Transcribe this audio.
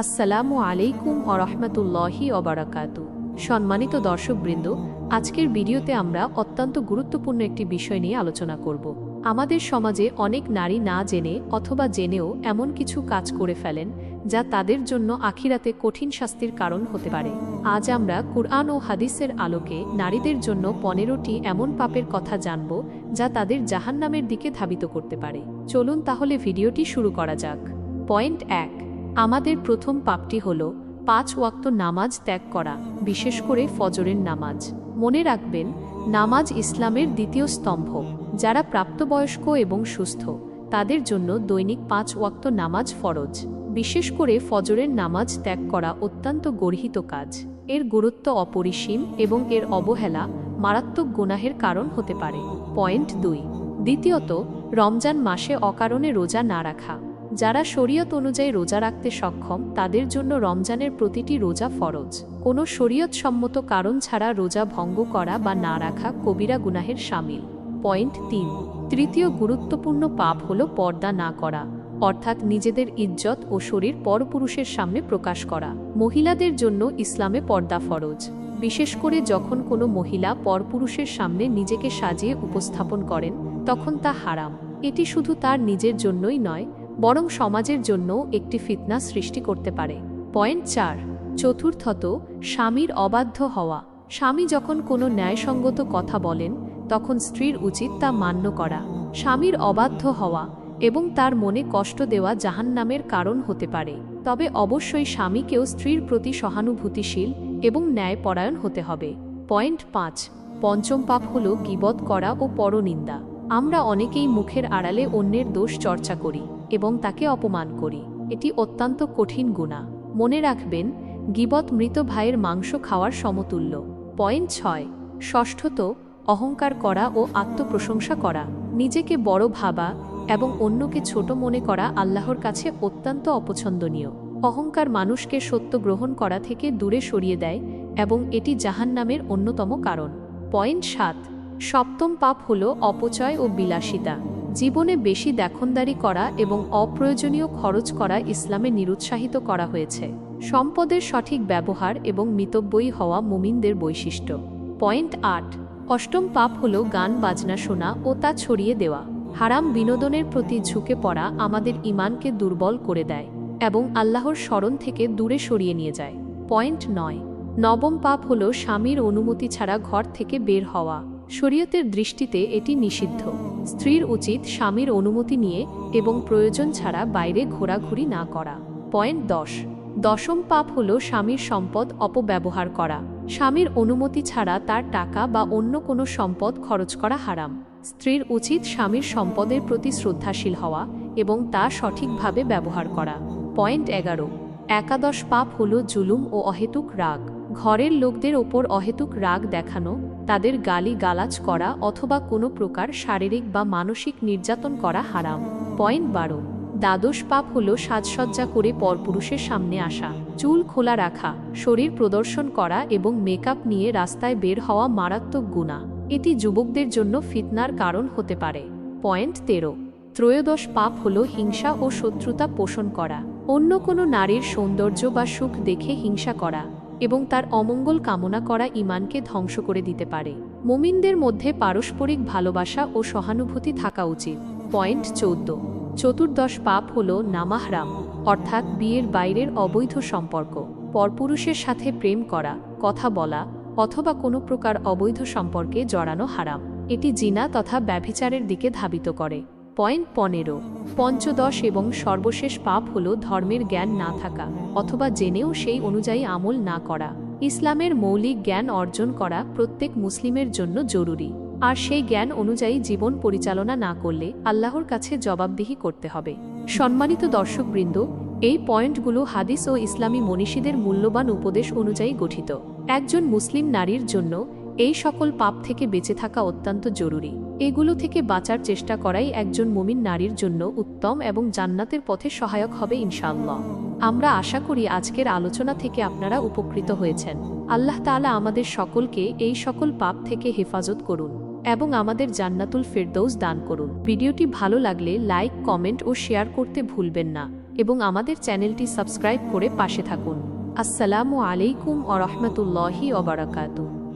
আসসালামু আলাইকুম ওরহমতুল্লাহি ওবারাকাতু। সম্মানিত দর্শকবৃন্দ, আজকের ভিডিওতে আমরা অত্যন্ত গুরুত্বপূর্ণ একটি বিষয় নিয়ে আলোচনা করব। আমাদের সমাজে অনেক নারী না জেনে অথবা জেনেও এমন কিছু কাজ করে ফেলেন যা তাদের জন্য আখিরাতে কঠিন শাস্তির কারণ হতে পারে। আজ আমরা কুরআন ও হাদিসের আলোকে নারীদের জন্য 15টি এমন পাপের কথা জানব যা তাদের জাহান্নামের দিকে ধাবিত করতে পারে। চলুন তাহলে ভিডিওটি শুরু করা যাক। পয়েন্ট 1, আমাদের প্রথম পাপটি হল 5 ওয়াক্ত নামাজ ত্যাগ করা, বিশেষ করে ফজরের নামাজ। মনে রাখবেন, নামাজ ইসলামের দ্বিতীয় স্তম্ভ। যারা প্রাপ্তবয়স্ক এবং সুস্থ তাদের জন্য দৈনিক 5 ওয়াক্ত নামাজ ফরজ। বিশেষ করে ফজরের নামাজ ত্যাগ করা অত্যন্ত গর্হিত কাজ। এর গুরুত্ব অপরিসীম এবং এর অবহেলা মারাত্মক গুনাহের কারণ হতে পারে। পয়েন্ট 2, দ্বিতীয়ত, রমজান মাসে অকারণে রোজা না রাখা। যারা শরীয়ত অনুযায়ী রোজা রাখতে সক্ষম তাদের জন্য রমজানের প্রতিটি রোজা ফরজ। কোনো শরীয়তসম্মত কারণ ছাড়া রোজা ভঙ্গ করা বা না রাখা কবিরা গুনাহের শামিল। পয়েন্ট 3, তৃতীয় গুরুত্বপূর্ণ পাপ হল পর্দা না করা, অর্থাৎ নিজেদের ইজ্জত ও শরীর পরপুরুষের সামনে প্রকাশ করা। মহিলাদের জন্য ইসলামে পর্দা ফরজ, বিশেষ করে যখন কোনো মহিলা পরপুরুষের সামনে নিজেকে সাজিয়ে উপস্থাপন করেন তখন তা হারাম। এটি শুধু তার নিজের জন্যই নয়, বরং সমাজের জন্যও একটি ফিতনা সৃষ্টি করতে পারে। পয়েন্ট 4, চতুর্থত, স্বামীর অবাধ্য হওয়া। স্বামী যখন কোনো ন্যায়সঙ্গত কথা বলেন তখন স্ত্রীর উচিত তা মান্য করা। স্বামীর অবাধ্য হওয়া এবং তার মনে কষ্ট দেওয়া জাহান্নামের কারণ হতে পারে। তবে অবশ্যই স্বামীকেও স্ত্রীর প্রতি সহানুভূতিশীল এবং ন্যায়পরায়ণ হতে হবে। পয়েন্ট 5, পঞ্চম পাপ হল গীবত করা ও পরনিন্দা। আমরা অনেকেই মুখের আড়ালে অন্যের দোষ চর্চা করি এবং তাকে অপমান করি। এটি অত্যন্ত কঠিন গুনাহ। মনে রাখবেন, গীবত মৃত ভাইয়ের মাংস খাওয়ার সমতুল্য। পয়েন্ট 6, ষষ্ঠত, অহংকার করা ও আত্মপ্রশংসা করা। নিজেকে বড় ভাবা এবং অন্যকে ছোট মনে করা আল্লাহর কাছে অত্যন্ত অপছন্দনীয়। অহংকার মানুষকে সত্য গ্রহণ করা থেকে দূরে সরিয়ে দেয় এবং এটি জাহান্নামের অন্যতম কারণ। পয়েন্ট 7, সপ্তম পাপ হল অপচয় ও বিলাসিতা। জীবনে বেশি দেখনদারি করা এবং অপ্রয়োজনীয় খরচ করা ইসলামে নিরুৎসাহিত করা হয়েছে। সম্পদের সঠিক ব্যবহার এবং মিতব্যয়ী হওয়া মুমিনদের বৈশিষ্ট্য। পয়েন্ট 8, অষ্টম পাপ হল গান বাজনা শোনা ও তা ছড়িয়ে দেওয়া। হারাম বিনোদনের প্রতি ঝুঁকে পড়া আমাদের ঈমানকে দুর্বল করে দেয় এবং আল্লাহর স্মরণ থেকে দূরে সরিয়ে নিয়ে যায়। পয়েন্ট 9, নবম পাপ হল স্বামীর অনুমতি ছাড়া ঘর থেকে বের হওয়া। শরীয়তের দৃষ্টিতে এটি নিষিদ্ধ। স্ত্রীর উচিত স্বামীর অনুমতি নিয়ে এবং প্রয়োজন ছাড়া বাইরে ঘোরাঘুরি না করা। পয়েন্ট 10, দশম পাপ হল স্বামীর সম্পদ অপব্যবহার করা। স্বামীর অনুমতি ছাড়া তার টাকা বা অন্য কোনো সম্পদ খরচ করা হারাম। স্ত্রীর উচিত স্বামীর সম্পদের প্রতি শ্রদ্ধাশীল হওয়া এবং তা সঠিকভাবে ব্যবহার করা। পয়েন্ট 11, একাদশ পাপ হল জুলুম ও অহেতুক রাগ। ঘরের লোকদের ওপর অহেতুক রাগ দেখানো, তাদের গালি গালাজ করা অথবা কোনো প্রকার শারীরিক বা মানসিক নির্যাতন করা হারাম। পয়েন্ট 12, দ্বাদশ পাপ হল সাজসজ্জা করে পরপুরুষের সামনে আসা। চুল খোলা রাখা, শরীর প্রদর্শন করা এবং মেকআপ নিয়ে রাস্তায় বের হওয়া মারাত্মক গুনাহ। এটি যুবকদের জন্য ফিতনার কারণ হতে পারে। পয়েন্ট 13, ত্রয়োদশ পাপ হল হিংসা ও শত্রুতা পোষণ করা। অন্য কোনো নারীর সৌন্দর্য বা সুখ দেখে হিংসা করা এবং তার অমঙ্গল কামনা করা ঈমানকে ধ্বংস করে দিতে পারে। মুমিনদের মধ্যে পারস্পরিক ভালোবাসা ও সহানুভূতি থাকা উচিত। পয়েন্ট 14, চতুর্দশ পাপ হল নামাহরাম, অর্থাৎ বিয়ের বাইরের অবৈধ সম্পর্ক। পরপুরুষের সাথে প্রেম করা, কথা বলা অথবা কোনো প্রকার অবৈধ সম্পর্কে জড়ানো হারাম। এটি জিনা তথা ব্যভিচারের দিকে ধাবিত করে। পয়েন্ট 15, পঞ্চদশ এবং সর্বশেষ পাপ হল ধর্মের জ্ঞান না থাকা অথবা জেনেও সেই অনুযায়ী আমল না করা। ইসলামের মৌলিক জ্ঞান অর্জন করা প্রত্যেক মুসলিমের জন্য জরুরি, আর সেই জ্ঞান অনুযায়ী জীবন পরিচালনা না করলে আল্লাহর কাছে জবাবদিহি করতে হবে। সম্মানিত দর্শকবৃন্দ, এই পয়েন্টগুলো হাদিস ও ইসলামী মনীষীদের মূল্যবান উপদেশ অনুযায়ী গঠিত। একজন মুসলিম নারীর জন্য এই সকল পাপ থেকে বেঁচে থাকা অত্যন্ত জরুরি। এগুলো থেকে বাঁচার চেষ্টা করাই একজন মুমিন নারীর জন্য উত্তম এবং জান্নাতের পথে সহায়ক হবে ইনশাআল্লাহ। আমরা আশা করি আজকের আলোচনা থেকে আপনারা উপকৃত হয়েছেন। আল্লাহ তাআলা আমাদের সকলকে এই সকল পাপ থেকে হেফাজত করুন এবং আমাদের জান্নাতুল ফেরদৌস দান করুন। ভিডিওটি ভালো লাগলে লাইক, কমেন্ট ও শেয়ার করতে ভুলবেন না এবং আমাদের চ্যানেলটি সাবস্ক্রাইব করে পাশে থাকুন। আসসালামু আলাইকুম ওয়া রাহমাতুল্লাহি ওয়া বারাকাতুহু।